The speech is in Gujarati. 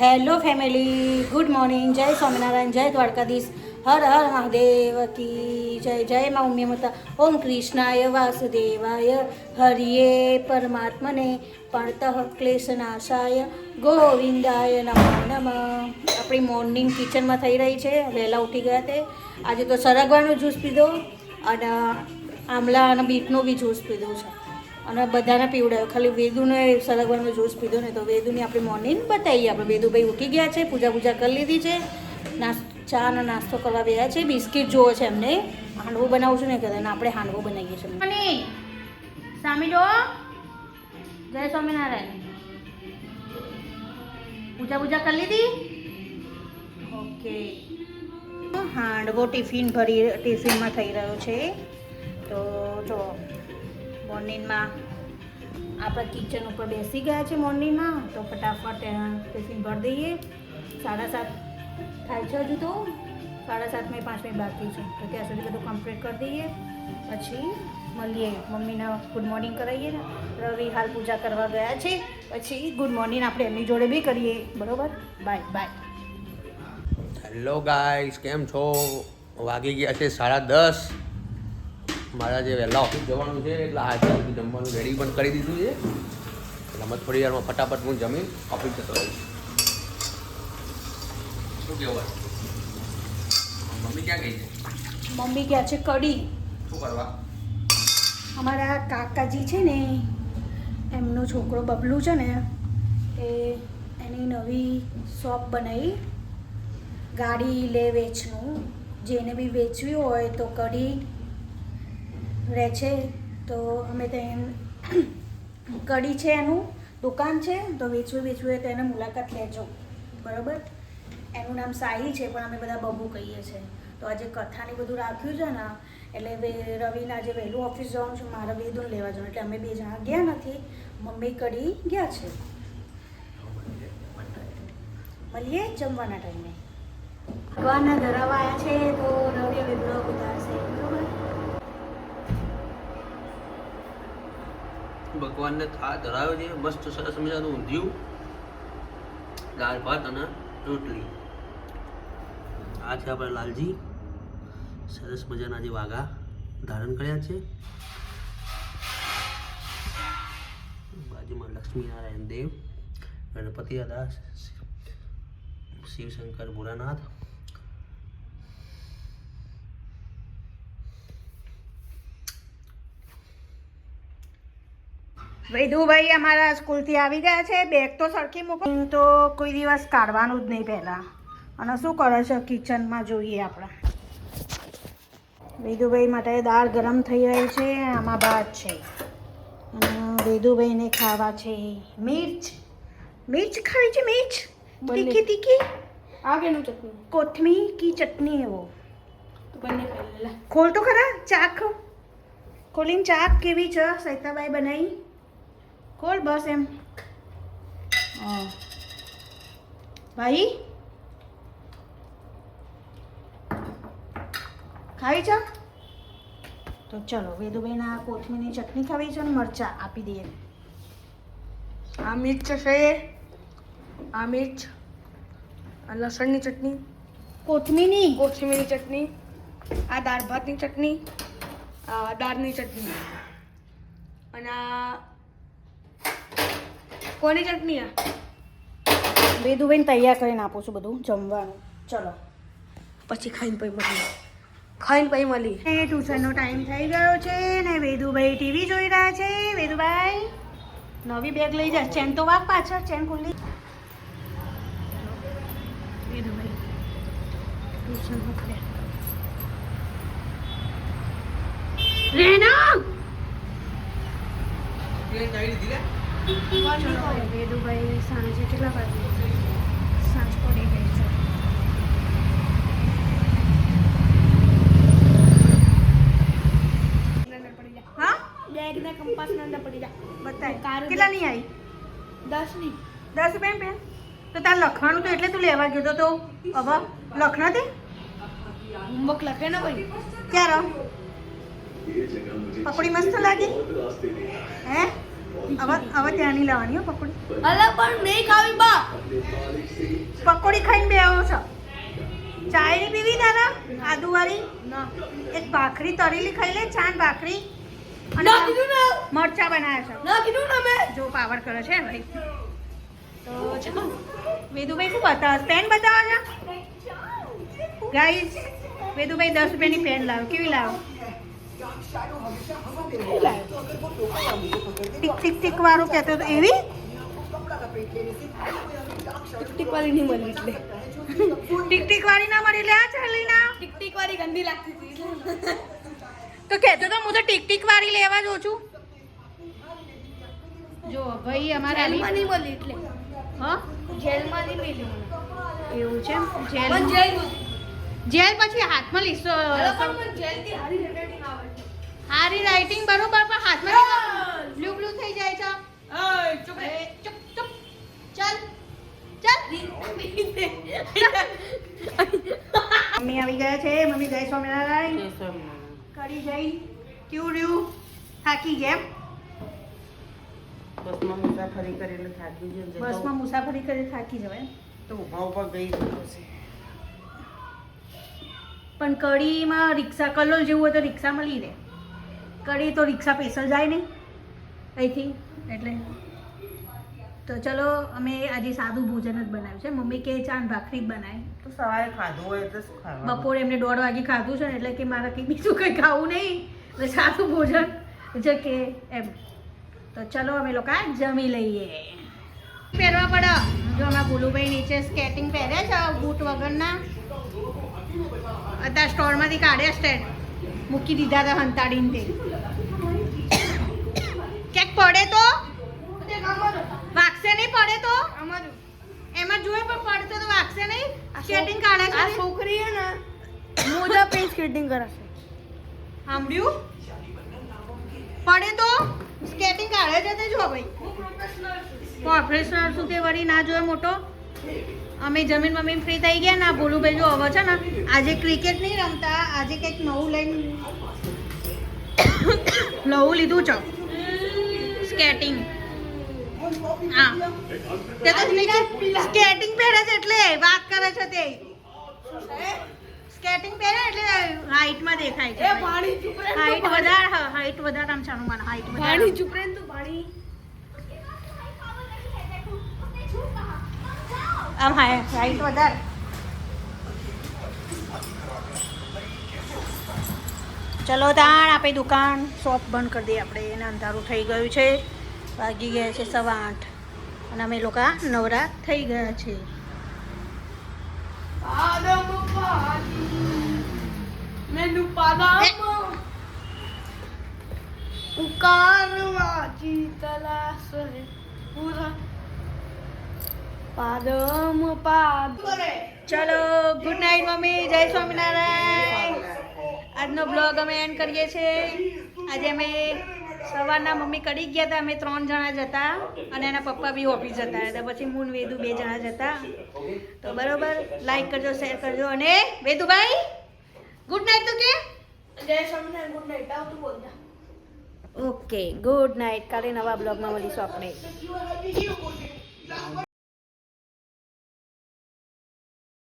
Hello family, good morning. જય સ્વામિનારાયણ, જય દ્વારકાધીશ, હર હર મહાદેવ કી જય. જય મા ઉમિયા. ઓમ કૃષ્ણાય વાસુદેવાય હરિયે પરમાત્મને પ્रणतઃ ક્લેશનાશાય ગોવિંદાય નમો નમઃ. આપણી મોર્નિંગ કિચનમાં થઈ રહી છે. વહેલા ઉઠી ગયા તે. આજે તો સરગવાનો જ્યુસ પીધો અને આમલા અને બીટનો બી જ્યુસ પીધો છે અને બધાને પીવડાવ્યો. ખાલી વેદુને સરગવાનો જ્યુસ પીધો ને તો વેદુની આપણી મોર્નિંગ બતાવીએ. આપણે વેદુભાઈ ઉઠી ગયા છે, પૂજા કરી લીધી છે, ચા અને નાસ્તો કરવા ગયા છે. બિસ્કિટ જોવો છે એમને. હાંડવો બનાવું છું ને કદાચ આપણે હાંડવો બનાવીએ છીએ. સામે જો. જય સ્વામિનારાયણ. પૂજા કરી લીધી. ઓકે. હાંડવો ટિફિનમાં થઈ રહ્યો છે. તો જો મોર્નિંગમાં આપણે કિચન ઉપર બેસી ગયા છે મોર્નિંગમાં. તો ફટાફટ ટિફિન ભરી દઈએ. 7:30 થાય છે હજુ તો. 7:30 5 મિનિટ બાકી છે. તો ત્યાં સુધી બધું કમ્પ્લીટ કરી દઈએ. પછી મળીએ. મમ્મીને ગુડ મોર્નિંગ કરાવીએ ને. રવિ હાલ પૂજા કરવા ગયા છે. પછી ગુડ મોર્નિંગ આપણે એમની જોડે બી કરીએ. બરાબર? બાય. હેલો ગાઈસ, કેમ છો? વાગી ગયા છે 10:30. મારા જે વહેલા ઓફિસ જવાનું છે એટલે આજે જમવાનું રેડી પણ કરી દીધું છે. એટલે અમે થોડી વારમાં ફટાફટ હું જમીન ઓફિસ જતો રહીશ. શું કહેવાય? મમ્મી ક્યાં ગઈ છે? મમ્મી ગયા છે કડી. શું કરવા? અમારા કાકાજી છે ને, એમનો છોકરો બબલું છે ને, એની નવી શોપ બનાવી, ગાડી લે વેચનું. જેને બી વેચવી હોય તો કડી રહે છે. તો અમે ત્યાં કડી છે, એનું દુકાન છે. તો વેચવું હોય તો એને મુલાકાત લેજો. બરાબર? એનું નામ સાહિલ છે, પણ અમે બધા બબુ કહીએ છીએ. તો આજે કથાને બધું રાખ્યું છે ને, એટલે રવિને આજે વહેલું ઓફિસ જવાનું છે. મારે વેદુન લેવા જવાનું, એટલે અમે 2 જણા ગયા નથી. મમ્મી કડી ગયા છે. મળીએ જમવાના ટાઈમે. ભગવાનના ધરાવા આવ્યા છે તો રવિ વિગ્રહ ઉતારશે. બરાબર? ભગવાનને ધરાવ્યો છે મસ્ત સરસ મજાનું ઊંધિયું, દાળ ભાત અને રોટલી. આ છે આપણા લાલજી. સરસ મજાના જે વાઘા ધારણ કર્યા છે. બાજુમાં લક્ષ્મીનારાયણ દેવ, ગણપતિ દાદા, શિવશંકર ભોળાનાથ. વૈદુભાઈ અમારા સ્કૂલથી આવી ગયા છે. બેગ તો સરખી મૂકો તો કોઈ દિવસ કાઢવાનું જ નહીં પહેલાં. અને શું કરે છે કિચનમાં જોઈએ આપણે. વૈદુભાઈ માટે દાળ ગરમ થઈ રહી છે. આમાં ભાત છે અને વૈદુભાઈને ખાવા છે મિર્ચ ખાવી છે. મિર્ચ તીખી આગળનું ચટણી, કોથમીર કી ચટણી. એવો બંને ખાઈ લે. ખોલ તો ખરા. ચાખ ખોલીને ચાખ કેવી છે સૈતાબાઈ બનાવી. ખોલ બસ એમ. ભાઈ ખાવી છે તો ચલો. વેદુભાઈના કોથમીરની ચટણી ખાવી છે અને મરચાં આપી દઈએ. આ મિર્ચ છે, આ મિર્ચ, આ લસણની ચટણી, કોથમીરની કોથમીરની ચટણી, આ દાળ ભાતની ચટણી, આ દાળની ચટણી, અને આ કોની ચટણી? આ વેદુભાઈને તૈયાર કરીને આપું છું બધું જમવાનું. ચલો પછી ખાઈને પછી મળી. ટ્યુશનનો ટાઈમ થઈ ગયો છે ને વેદુભાઈ ટીવી જોઈ રહ્યા છે. વેદુભાઈ નવી બેગ લઈ જા. ચેન તો વાગ પાછળ. ચેન ખુલ્લી. વેદુભાઈ ટ્યુશન મોકલ્યા. રેના વેદુભાઈ સાંજે કેટલા વાગે સાંજ પડી ગઈ છે. હા, બેગના કંપાસ અંદર પડી જા. બતાય કેટલા નહીં આવી? 10 ની 10 રૂપિયા પેન. તો તાર લખવાનું તો એટલે તું લેવા ગયો તો હવે લખના તે હોમવર્ક લખે ને ભાઈ. ક્યારે પપડી મસ્ત લાગી? હે હવે ત્યાં નહીં લાવવાની હો પકોડી. અલા પણ નહીં ખાવી બા. પકોડી ખાઈને બેહો છો. ચાય નહીં પીવી દાદા આદુવાળી? ના એક ભાખરી તળેલી ખાઈ લે, ચાન ભાખરી. ના કીધું ને. મરચા બનાવ્યા છે. ના કીધું ને મેં. જો પાવર કરે છે ભાઈ. તો ચલો વેદુભાઈ શું બતાવે? પેન બતાવે છે ગાઈઝ. વેદુભાઈ 10 રૂપિયાની પેન લાવો. કેવી લાવો? ટીક ટીક ટીક વાળું કહેતો હતો એવી. ટિક વાળી નહીં મળી એટલે. ટીક ટીક વાળી ના મળી લે આ ચાલી ના. ટિક વાળી ગંદી લાગતી હતી. તો કહેતો તો હું તો ટીક ટીક વાળી લેવા જ છું. જો ભાઈ અમારે જેલમાં નહીં મળી એટલે. હા જેલમાં નહીં મળી મને. એવું છે જેલ પણ જેલ જેલ પછી હાથમાં લીસો. અલા પણ મને જેલથી હારી હેન્ડરાઇટિંગ આવે છે. હારી રાઇટિંગ બરોબર પણ હાથમાં બ્લુ બ્લુ થઈ જાય છે. ઓય ચૂપ રે. ચુપ ચુપ ચાલ ચાલ. મમ્મી આવી ગયા છે. મમ્મી જય સ્વામિનારાયણ. કરી જઈ કેવું રહ્યું? થાકી ગયા? બસમાં મુસાફરી કરીને થાકી ગયો છે. બસમાં મુસાફરી કરી થાકી જવાય. તો ઊભા ઊભા ગઈ રહ્યો છે. પણ કડીમાં રિક્ષા કલોલ જેવું હોય તો રિક્ષા મળી રહે. કડી તો રિક્ષા સ્પેશિયલ જાય નહીં અહીંથી એટલે. તો ચલો અમે આજે સાદું ભોજન જ બનાવ્યું છે. મમ્મી કે ચાન ભાખરી જ બનાવી. તો સવારે ખાધું હોય તો શું ખાવાનું? બપોરે એમને 1:30 વાગે ખાધું છે ને એટલે કે મારે કંઈ બીજું કંઈ ખાવું નહીં એટલે સાદું ભોજન જે કે એમ. તો ચલો અમે લોકો જમી લઈએ. પહેરવા પડે. જો અમારા ભોલુભાઈ નીચે સ્કેટિંગ પહેરે છે બૂટ વગરના. અત્યારે સ્ટોરમાંથી કાઢ્યા સ્ટેન્ડ મૂકી દીધા હતા હંતાડીને તે. ક્યાંક પડે તો વાગશે નહીં. પડે તો અમારું એમાં જોઈએ પણ પડશે તો વાગશે નહીં. સ્કેટિંગ કાઢે આ છે. છોકરી હે ને મોજા પે સ્કેટિંગ કરે છે. સાંભળ્યું? પડે તો સ્કેટિંગ કાઢે છે તે જો ભાઈ. પ્રોફેશનલ શું તે વળી ના જોયે મોટો. અમે જમીન મમ્મી ફ્રી થઈ ગયા ના ભોલુભાઈ જો હવે છે ને આજે ક્રિકેટ નહીં રમતા. આજે કંઈક નવું લઈને નવું લીધું છે સ્કેટિંગ. હા તે તો સ્કેટિંગ પહેરે છે એટલે વાત કરે છે તે. સ્કેટિંગ પહેરે એટલે હાઈટમાં દેખાય એ છે. પાણી ચૂપ રે. હાઈટ વધારે હાઈટ વધારે આમ છાનું માન હાઈટ પાણી વધારે. ચૂપ રે તું પાણી. આમ હાઈટ વધારે. ચલો તાણ આપણે દુકાન શોપ બંધ કરી દઈએ આપણે. એને અંધારું થઈ ગયું છે. વાગી ગયા છે 8:15 અને અમે લોકો નવરા થઈ ગયા છે. પાદમ પાદી મેનુ પાદમ ઉકારવાજી તલાશ રે પૂરા પાદમ પાદ. ચલો ગુડ નાઇટ મમ્મી. જય સ્વામિનારાયણ. આજનો બ્લોગ અમે એન્ડ કરીએ છીએ. આજે અમે સવારના મમ્મી કડી ગયા હતા. અમે 3 જણા જ હતા અને એના પપ્પા બી ઓફિસ જતા હતા. પછી મૂન વેદુ 2 જણા જ હતા. તો બરોબર લાઈક કરજો શેર કરજો. અને વેદુભાઈ ગુડ નાઇટ તો કે જય સ્વામિનારાયણ. Good night. આવતું બોલતા. Okay good night. કાલે નવા બ્લોગમાં મળીશું આપણે.